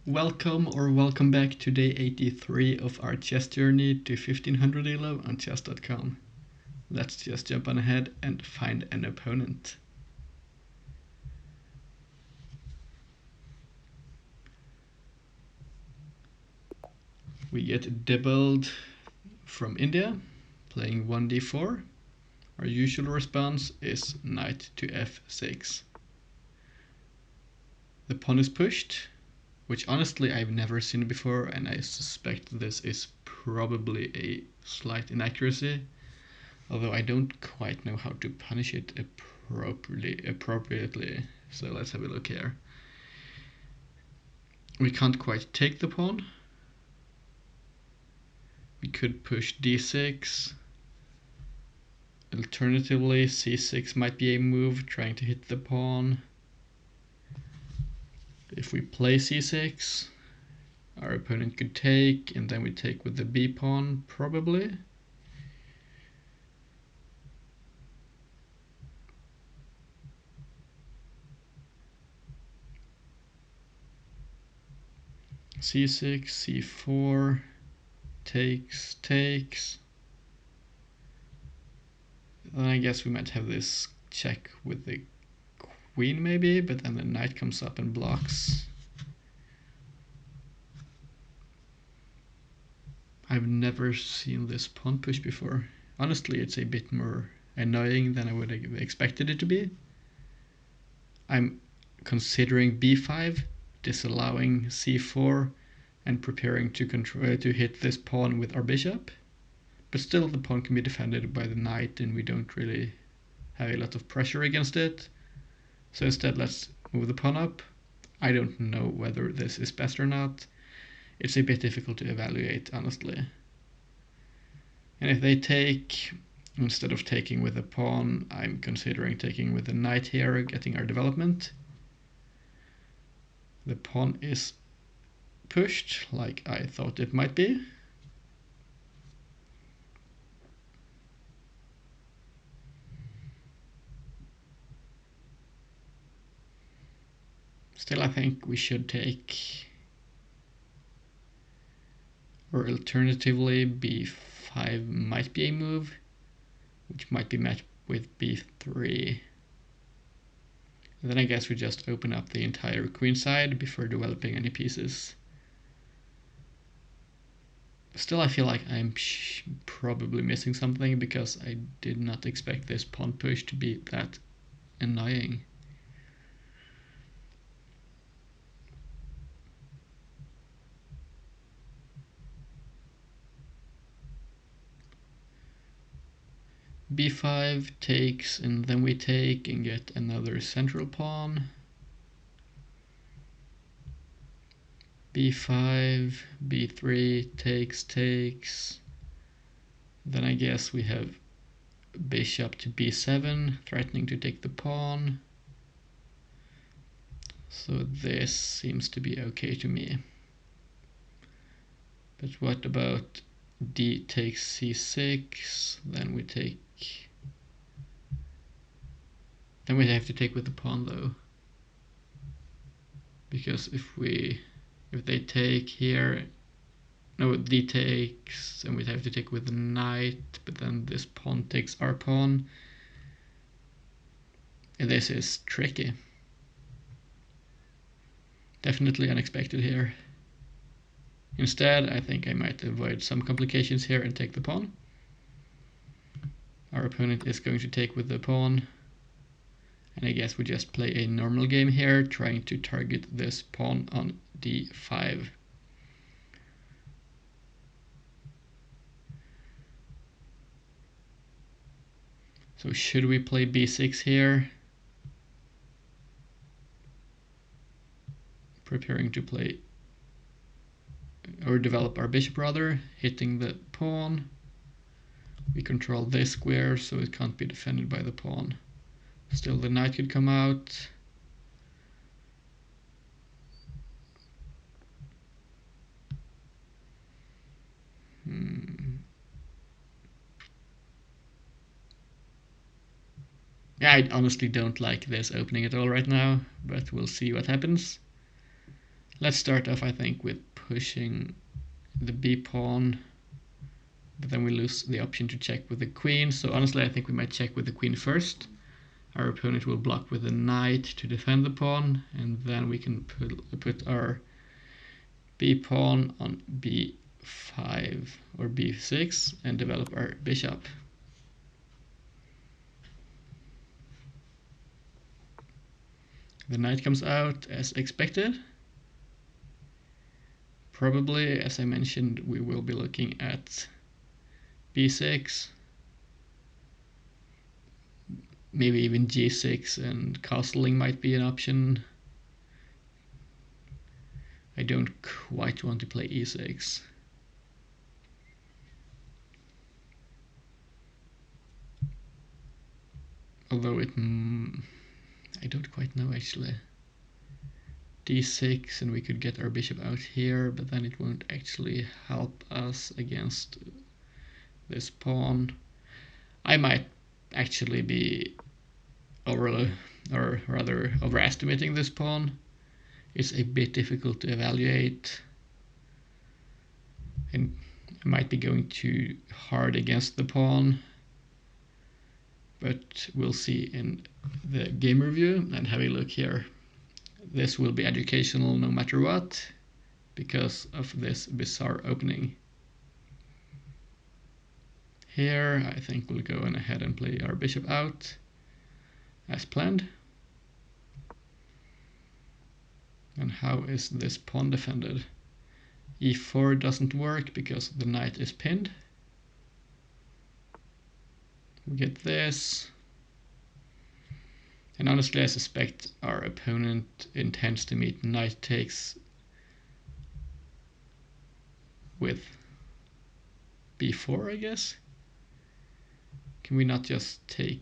Welcome back to day 83 of our chess journey to 1500 ELO on chess.com. Let's just jump on ahead and find an opponent. We get Debald from India, playing 1d4. Our usual response is knight to f6. The pawn is pushed, which honestly I've never seen before, and I suspect this is probably a slight inaccuracy, although I don't quite know how to punish it appropriately. So let's have a look here. We can't quite take the pawn. We could push d6. Alternatively, c6 might be a move, trying to hit the pawn. If we play c6, our opponent could take, and then we take with the b pawn, probably. c6, c4, takes. Then I guess we might have this check with the queen maybe, but then the knight comes up and blocks. I've never seen this pawn push before. Honestly, it's a bit more annoying than I would have expected it to be. I'm considering b5, disallowing c4, and preparing to hit this pawn with our bishop. But still, the pawn can be defended by the knight, and we don't really have a lot of pressure against it. So instead, let's move the pawn up. I don't know whether this is best or not. It's a bit difficult to evaluate, honestly. And if they take, instead of taking with the pawn, I'm considering taking with the knight here, getting our development. The pawn is pushed like I thought it might be. Still, I think we should take, or alternatively b5 might be a move, which might be met with b3. And then I guess we just open up the entire queen side before developing any pieces. Still, I feel like I'm probably missing something, because I did not expect this pawn push to be that annoying. b5 takes, and then we take and get another central pawn. b5, b3, takes. Then I guess we have bishop to b7, threatening to take the pawn. So this seems to be okay to me. But what about d takes c6? Then we take. Then we have to take with the pawn though. Because if they take here, no, d takes, and we'd have to take with the knight, but then this pawn takes our pawn. And this is tricky. Definitely unexpected here. Instead, I think I might avoid some complications here and take the pawn. Our opponent is going to take with the pawn. And I guess we just play a normal game here, trying to target this pawn on d5. So should we play b6 here? Preparing to play, or develop our bishop rather, hitting the pawn. We control this square, so it can't be defended by the pawn. Still, the knight could come out. Yeah, I honestly don't like this opening at all right now, but we'll see what happens. Let's start off, I think, with pushing the b pawn, but then we lose the option to check with the queen. So honestly, I think we might check with the queen first. Our opponent will block with the knight to defend the pawn, and then we can put our b pawn on b5 or b6 and develop our bishop. The knight comes out as expected. Probably, as I mentioned, we will be looking at b6, maybe even g6, and castling might be an option. I don't quite want to play e6. Although I don't quite know actually. d6, and we could get our bishop out here, but then it won't actually help us against this pawn. I might actually be overestimating this pawn. It's a bit difficult to evaluate, and I might be going too hard against the pawn, but we'll see in the game review. And have a look here. This will be educational no matter what, because of this bizarre opening. Here, I think we'll go ahead and play our bishop out as planned. And how is this pawn defended? e4 doesn't work because the knight is pinned. We get this. And honestly, I suspect our opponent intends to meet knight takes with b4, I guess. Can we not just take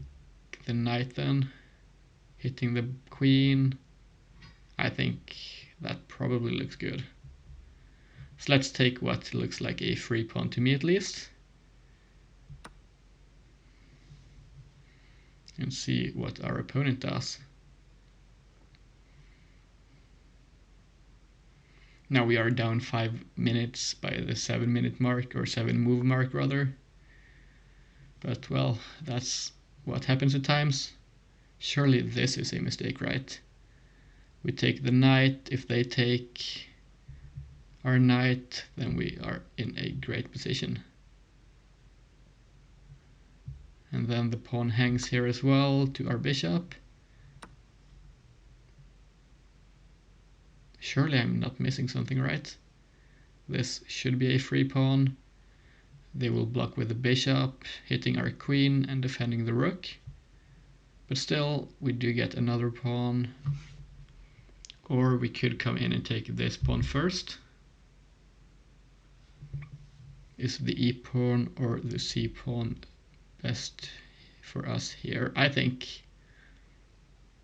the knight then, hitting the queen? I think that probably looks good. So let's take what looks like a free pawn to me at least, and see what our opponent does. Now we are down 5 minutes by the 7-minute mark, or 7-move mark rather. But well, that's what happens at times. Surely this is a mistake, right? We take the knight. If they take our knight, then we are in a great position. And then the pawn hangs here as well to our bishop. Surely I'm not missing something, right? This should be a free pawn. They will block with the bishop, hitting our queen and defending the rook. But still, we do get another pawn. Or we could come in and take this pawn first. Is the e pawn or the c pawn best for us here? I think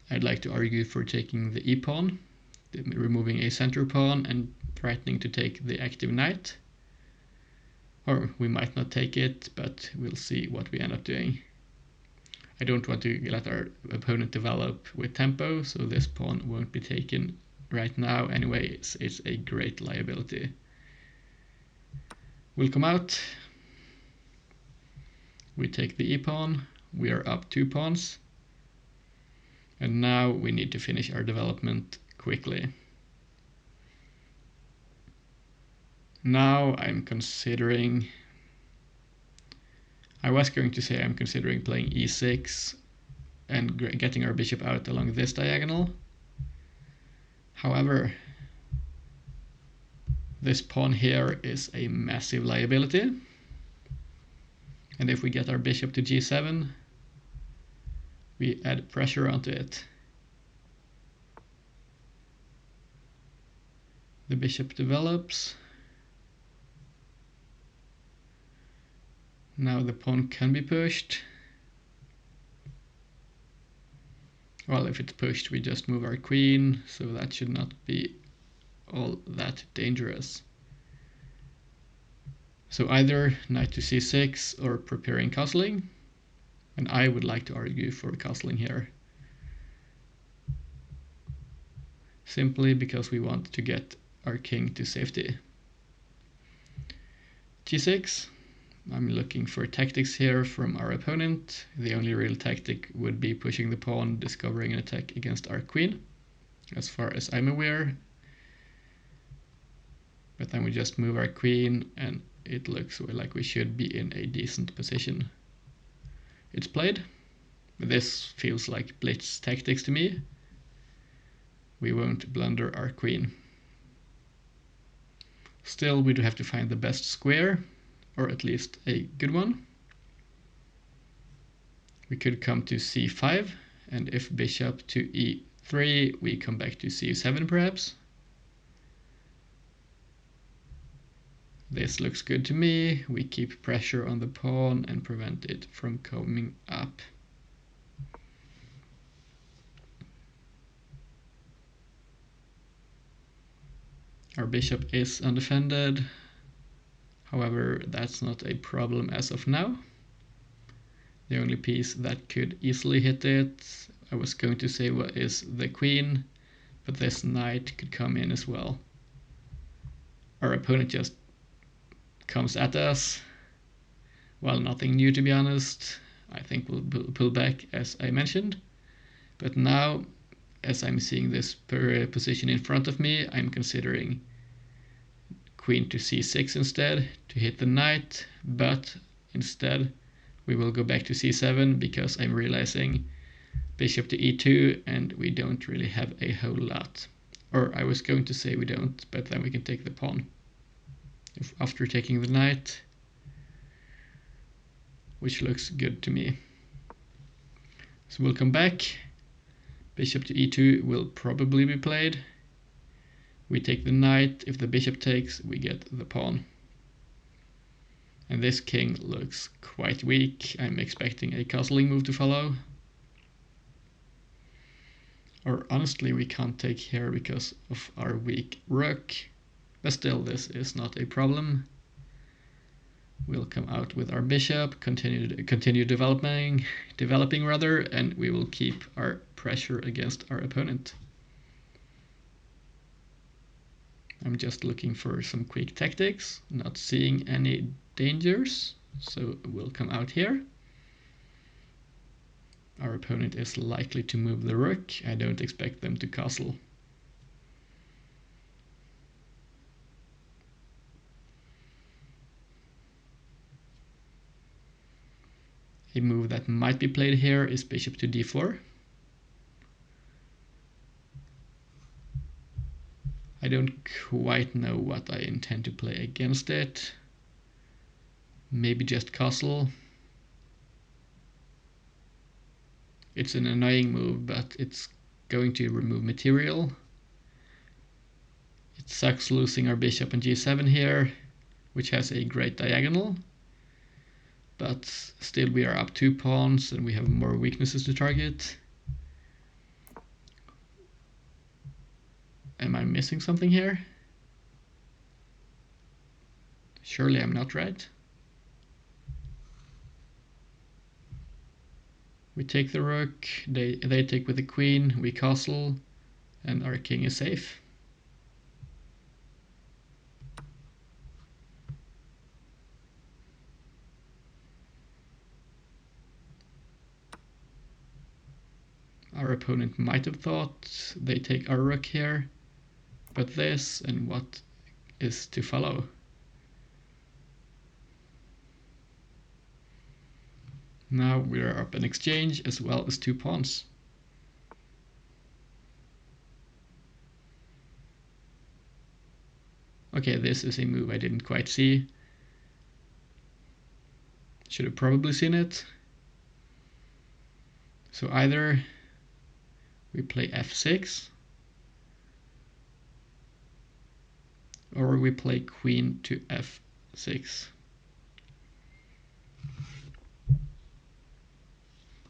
I'd like to argue for taking the e pawn, removing a center pawn and threatening to take the active knight. Or we might not take it, but we'll see what we end up doing. I don't want to let our opponent develop with tempo, so this pawn won't be taken right now. Anyway, it's a great liability. We'll come out. We take the e pawn. We are up 2 pawns. And now we need to finish our development quickly. Now I'm considering... I was going to say I'm considering playing e6 and getting our bishop out along this diagonal. However, this pawn here is a massive liability. And if we get our bishop to g7, we add pressure onto it. The bishop develops. Now the pawn can be pushed. Well, if it's pushed, we just move our queen, so that should not be all that dangerous. So either knight to c6 or preparing castling, and I would like to argue for castling here. Simply because we want to get our king to safety. G6. I'm looking for tactics here from our opponent. The only real tactic would be pushing the pawn, discovering an attack against our queen, as far as I'm aware. But then we just move our queen and it looks like we should be in a decent position. It's played. This feels like blitz tactics to me. We won't blunder our queen. Still, we do have to find the best square, or at least a good one. We could come to c5, and if bishop to e3, we come back to c7 perhaps. This looks good to me. We keep pressure on the pawn and prevent it from coming up. Our bishop is undefended. However, that's not a problem as of now. The only piece that could easily hit it, I was going to say, is the queen, but this knight could come in as well. Our opponent just comes at us. Well, nothing new to be honest. I think we'll pull back as I mentioned. But now, as I'm seeing this position in front of me, I'm considering queen to c6 instead to hit the knight, but instead we will go back to c7 because I'm realizing bishop to e2 and we don't really have a whole lot. Or I was going to say we don't, but then we can take the pawn. After taking the knight, which looks good to me. So we'll come back. Bishop to e2 will probably be played. We take the knight. If the bishop takes, we get the pawn. And this king looks quite weak. I'm expecting a castling move to follow. Or honestly, we can't take here because of our weak rook. But still, this is not a problem. We'll come out with our bishop, continue developing, and we will keep our pressure against our opponent. I'm just looking for some quick tactics, not seeing any dangers, so we'll come out here. Our opponent is likely to move the rook. I don't expect them to castle. A move that might be played here is bishop to d4. I don't quite know what I intend to play against it. Maybe just castle. It's an annoying move, but it's going to remove material. It sucks losing our bishop on g7 here, which has a great diagonal. But still we are up 2 pawns and we have more weaknesses to target. Am I missing something here? Surely I'm not right. We take the rook, they take with the queen, we castle, and our king is safe. Our opponent might have thought they take our rook here, but this and what is to follow. Now we are up an exchange as well as 2 pawns. Okay, this is a move I didn't quite see. Should have probably seen it. So either we play f6 or we play queen to f6.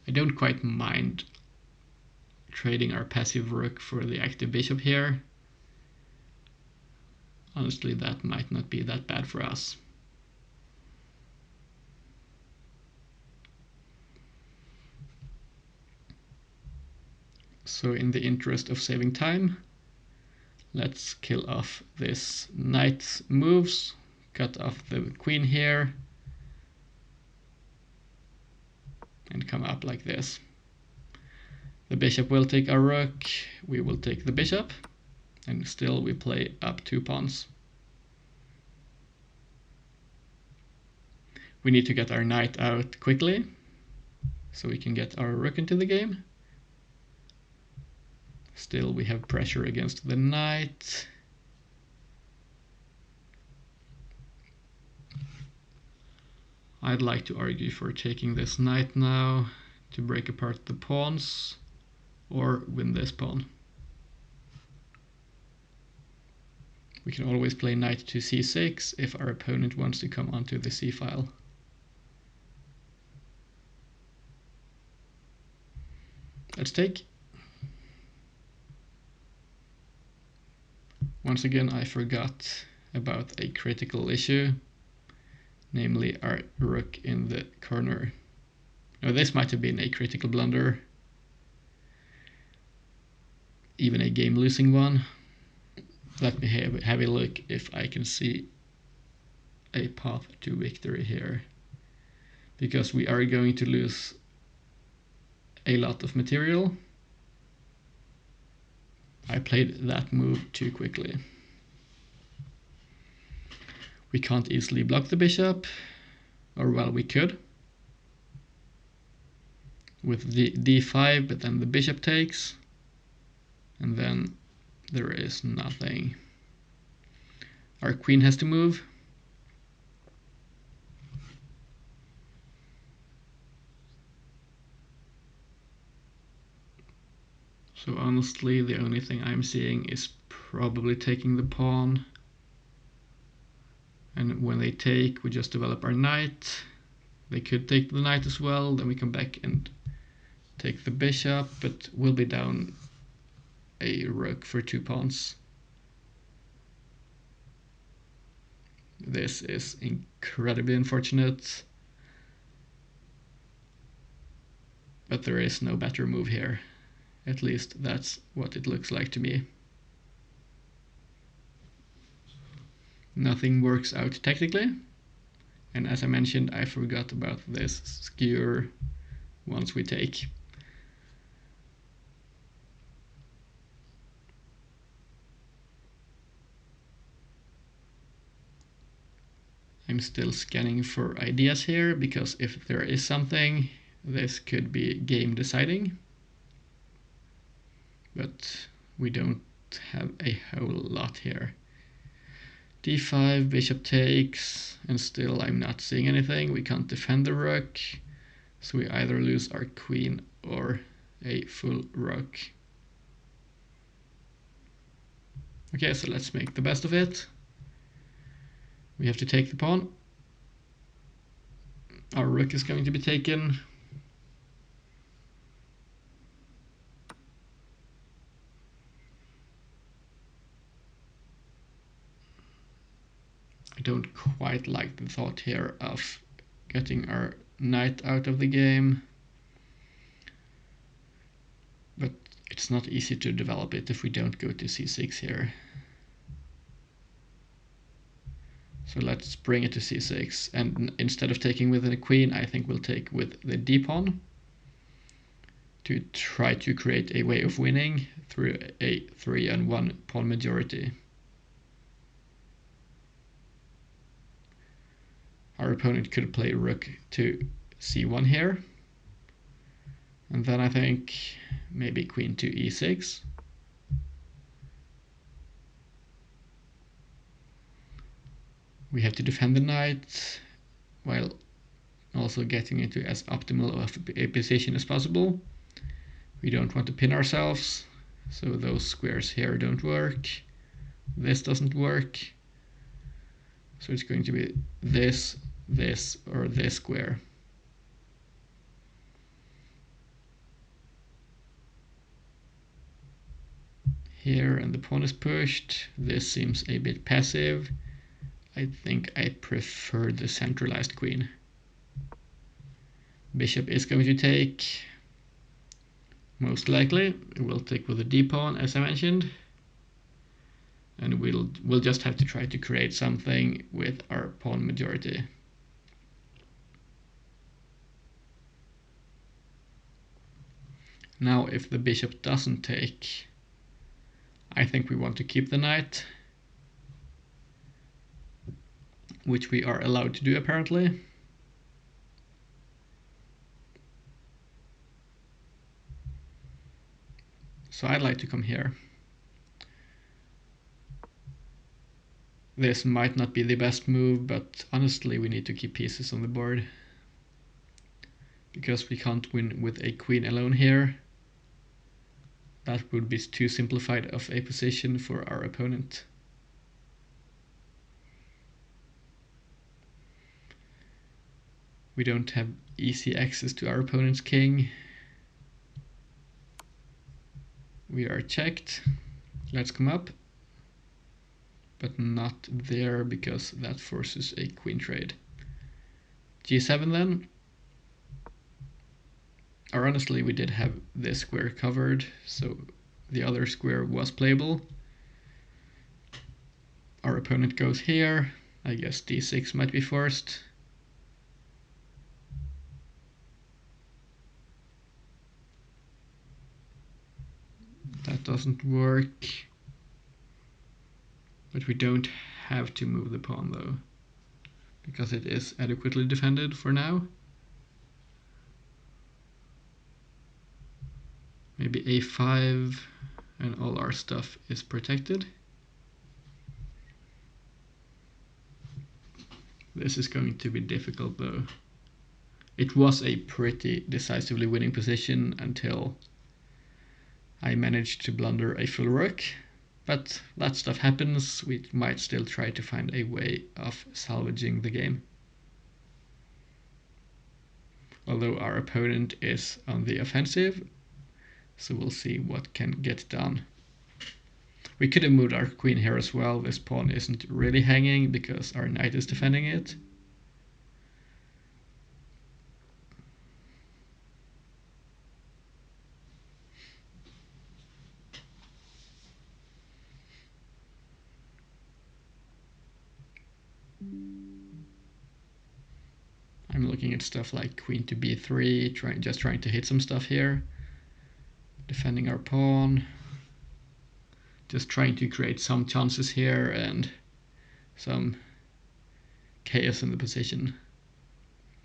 I don't quite mind trading our passive rook for the active bishop here. Honestly, that might not be that bad for us. So in the interest of saving time, Let's kill off this knight's moves, cut off the queen here, and come up like this. The bishop will take our rook, we will take the bishop, and still we play up 2 pawns. We need to get our knight out quickly, so we can get our rook into the game. Still we have pressure against the knight. I'd like to argue for taking this knight now to break apart the pawns or win this pawn. We can always play knight to c6 if our opponent wants to come onto the c-file. Let's take. Once again, I forgot about a critical issue, namely our rook in the corner. Now this might have been a critical blunder, even a game-losing one. Let me have a look if I can see a path to victory here, because we are going to lose a lot of material. I played that move too quickly. We can't easily block the bishop, or well, we could with the d5, but then the bishop takes, and then there is nothing. Our queen has to move. So honestly, the only thing I'm seeing is probably taking the pawn. And when they take, we just develop our knight. They could take the knight as well, then we come back and take the bishop, but we'll be down a rook for 2 pawns. This is incredibly unfortunate, but there is no better move here. At least that's what it looks like to me. Nothing works out tactically, and as I mentioned, I forgot about this skewer once we take. I'm still scanning for ideas here, because if there is something, this could be game deciding. But we don't have a whole lot here. d5, bishop takes, and still I'm not seeing anything. We can't defend the rook, so we either lose our queen or a full rook. Okay, so let's make the best of it. We have to take the pawn. Our rook is going to be taken. I don't quite like the thought here of getting our knight out of the game, but it's not easy to develop it if we don't go to c6 here. So let's bring it to c6, and instead of taking with the queen, I think we'll take with the d-pawn to try to create a way of winning through a 3-and-1 pawn majority. Our opponent could play rook to c1 here, and then I think maybe queen to e6. We have to defend the knight while also getting into as optimal of a position as possible. We don't want to pin ourselves, so those squares here don't work. This doesn't work. So it's going to be this, this, or this square. Here, and the pawn is pushed. This seems a bit passive. I think I prefer the centralized queen. Bishop is going to take. Most likely, it will take with the d-pawn, as I mentioned. And we'll just have to try to create something with our pawn majority. Now if the bishop doesn't take, I think we want to keep the knight, which we are allowed to do apparently. So I'd like to come here. This might not be the best move, but honestly we need to keep pieces on the board. Because we can't win with a queen alone here. That would be too simplified of a position for our opponent. We don't have easy access to our opponent's king. We are checked. Let's come up. But not there because that forces a queen trade. G7 then. Or honestly, we did have this square covered, so the other square was playable. Our opponent goes here. I guess d6 might be forced. That doesn't work. But we don't have to move the pawn though, because it is adequately defended for now. Maybe a5 and all our stuff is protected. This is going to be difficult though. It was a pretty decisively winning position until I managed to blunder a full rook. But that stuff happens. We might still try to find a way of salvaging the game. Although our opponent is on the offensive, so we'll see what can get done. We could have moved our queen here as well. This pawn isn't really hanging because our knight is defending it. I'm looking at stuff like queen to b3, just trying to hit some stuff here. Defending our pawn. Just trying to create some chances here and some chaos in the position.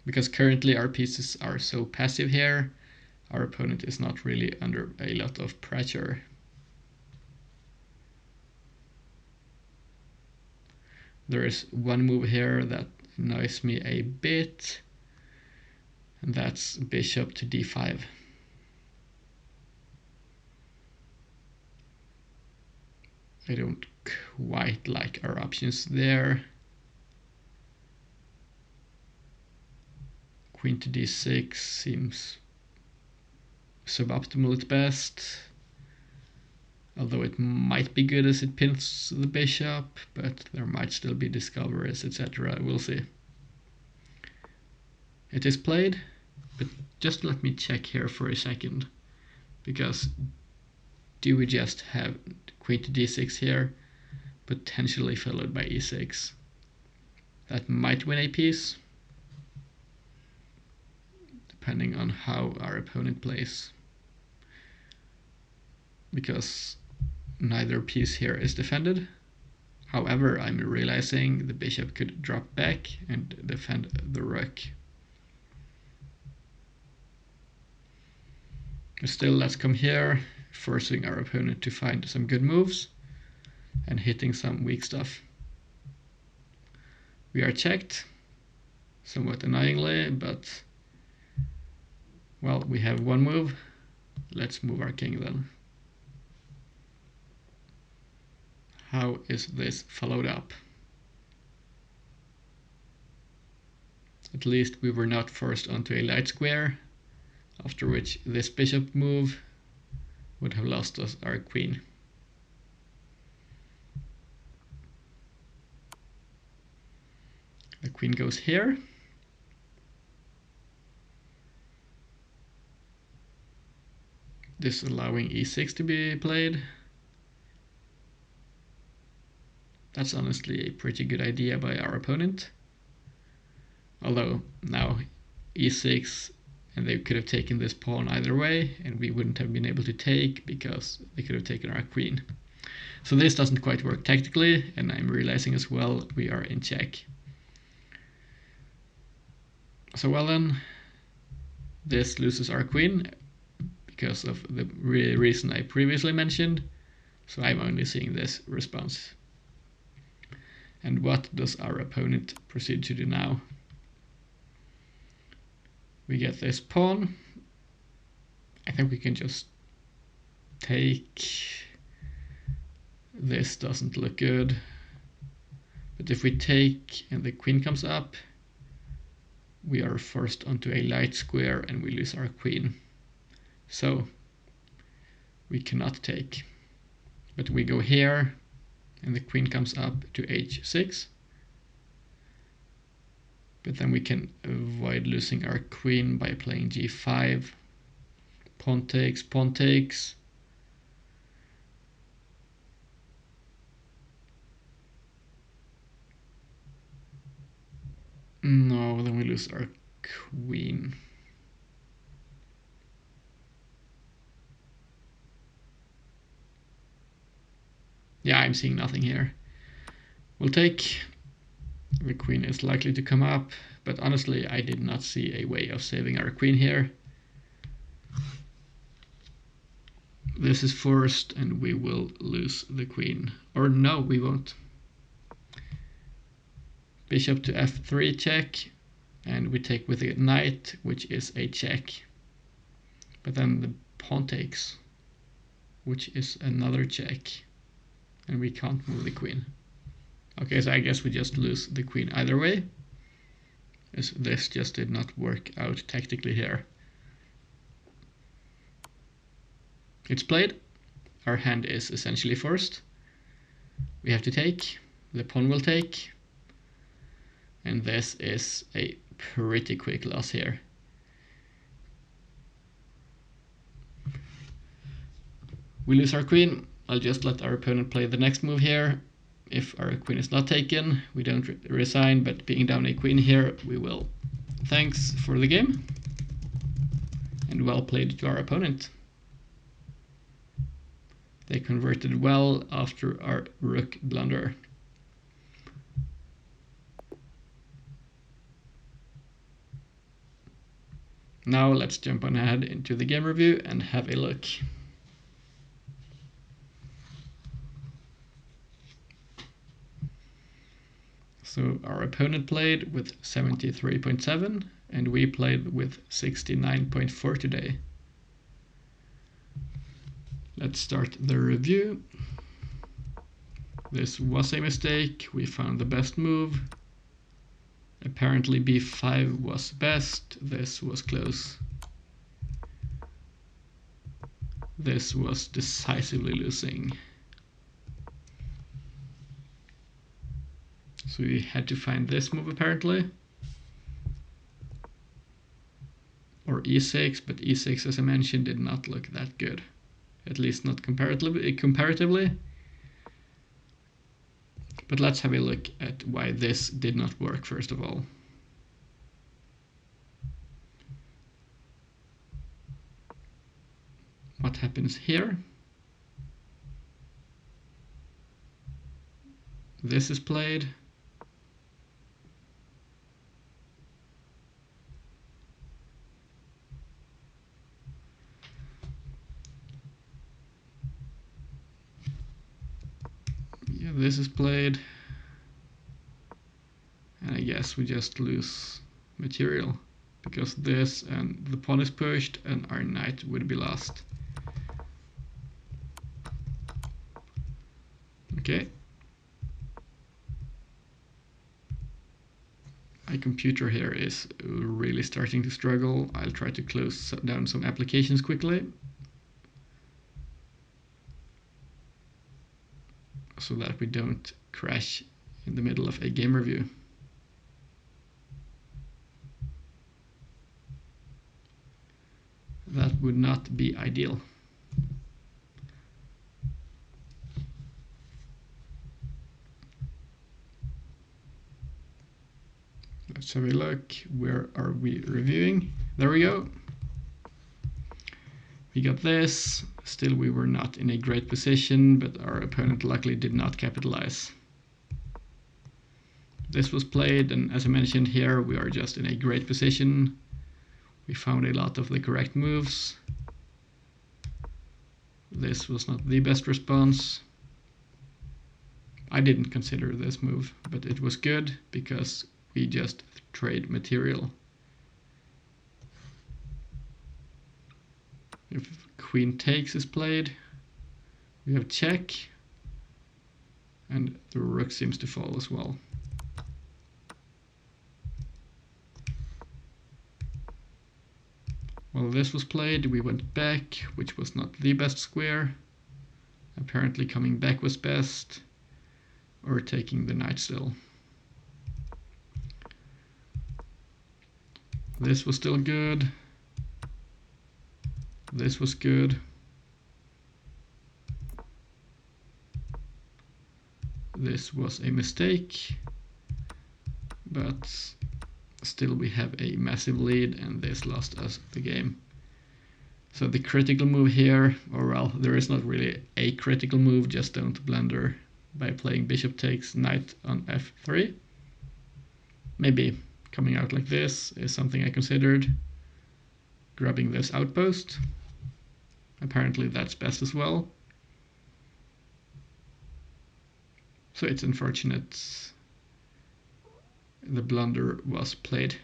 Because currently our pieces are so passive here, our opponent is not really under a lot of pressure. There is one move here that annoys me a bit, and that's bishop to d5. I don't quite like our options there. Queen to d6 seems suboptimal at best. Although it might be good as it pins the bishop, but there might still be discoveries, etc. We'll see. It is played, but just let me check here for a second. Because do we just have queen to d6 here, potentially followed by e6? That might win a piece, depending on how our opponent plays. Because neither piece here is defended. However, I'm realizing the bishop could drop back and defend the rook. Still, let's come here, forcing our opponent to find some good moves and hitting some weak stuff. We are checked, somewhat annoyingly, but well, we have one move. Let's move our king then. How is this followed up? At least we were not forced onto a light square, after which this bishop move would have lost us our queen. The queen goes here. This allowing e6 to be played. That's honestly a pretty good idea by our opponent. Although now e6, and they could have taken this pawn either way, and we wouldn't have been able to take because they could have taken our queen. So this doesn't quite work tactically, and I'm realizing as well we are in check. So well then, this loses our queen because of the reason I previously mentioned. So I'm only seeing this response. And what does our opponent proceed to do now? We get this pawn. I think we can just take. This doesn't look good. But if we take and the queen comes up, we are forced onto a light square and we lose our queen. So we cannot take. But we go here and the queen comes up to h6. But then we can avoid losing our queen by playing g5. Pawn takes, pawn takes. No, then we lose our queen. Yeah, I'm seeing nothing here. We'll take. The queen is likely to come up, but honestly, I did not see a way of saving our queen here. This is forced, and we will lose the queen. Or no, we won't. Bishop to f3 check, and we take with a knight, which is a check. But then the pawn takes, which is another check, and we can't move the queen. Okay, so I guess we just lose the queen either way, as this just did not work out tactically here. It's played. Our hand is essentially forced. We have to take. The pawn will take. And this is a pretty quick loss here. We lose our queen. I'll just let our opponent play the next move here. If our queen is not taken, we don't resign, but being down a queen here, we will. Thanks for the game. And well played to our opponent. They converted well after our rook blunder. Now let's jump on ahead into the game review and have a look. So our opponent played with 73.7 and we played with 69.4 today. Let's start the review. This was a mistake. We found the best move. Apparently b5 was best. This was close. This was decisively losing. So we had to find this move apparently. Or e6, but e6 as I mentioned did not look that good. At least not comparatively. But let's have a look at why this did not work first of all. What happens here? This is played. Yeah, this is played. And I guess we just lose material because this and the pawn is pushed and our knight would be lost. Okay. My computer here is really starting to struggle. I'll try to close down some applications quickly so that we don't crash in the middle of a game review. That would not be ideal. Let's have a look. Where are we reviewing? There we go. We got this. Still, we were not in a great position, but our opponent luckily did not capitalize. This was played, and as I mentioned here, we are just in a great position. We found a lot of the correct moves. This was not the best response. I didn't consider this move, but it was good because we just trade material. If queen takes is played, we have check, and the rook seems to fall as well. While this was played, we went back, which was not the best square. Apparently coming back was best, or taking the knight still. This was still good. This was good. This was a mistake, but still we have a massive lead, and this lost us the game. So the critical move here, or well, there is not really a critical move, just don't blunder by playing bishop takes knight on f3. Maybe coming out like this is something I considered. Grabbing this outpost. Apparently that's best as well. So it's unfortunate the blunder was played.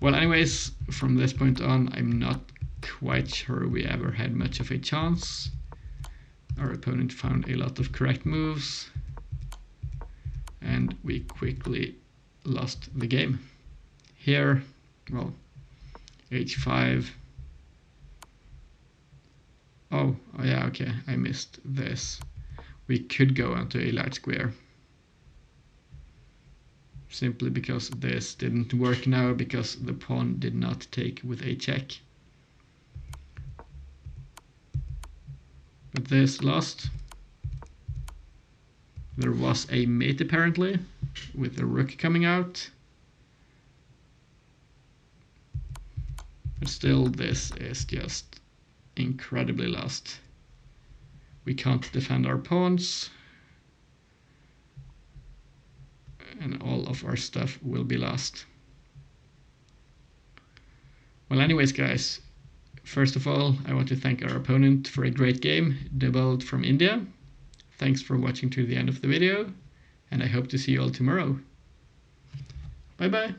Well, anyways, from this point on, I'm not quite sure we ever had much of a chance. Our opponent found a lot of correct moves, and we quickly lost the game. Here, well, h5. Oh yeah, okay, I missed this. We could go onto a light square. Simply because this didn't work now, because the pawn did not take with a check. But this lost. There was a mate apparently, with the rook coming out. But still, this is just incredibly lost. We can't defend our pawns, and all of our stuff will be lost. Well, anyways, guys, first of all, I want to thank our opponent for a great game, Debald from India. Thanks for watching to the end of the video, and I hope to see you all tomorrow. Bye bye.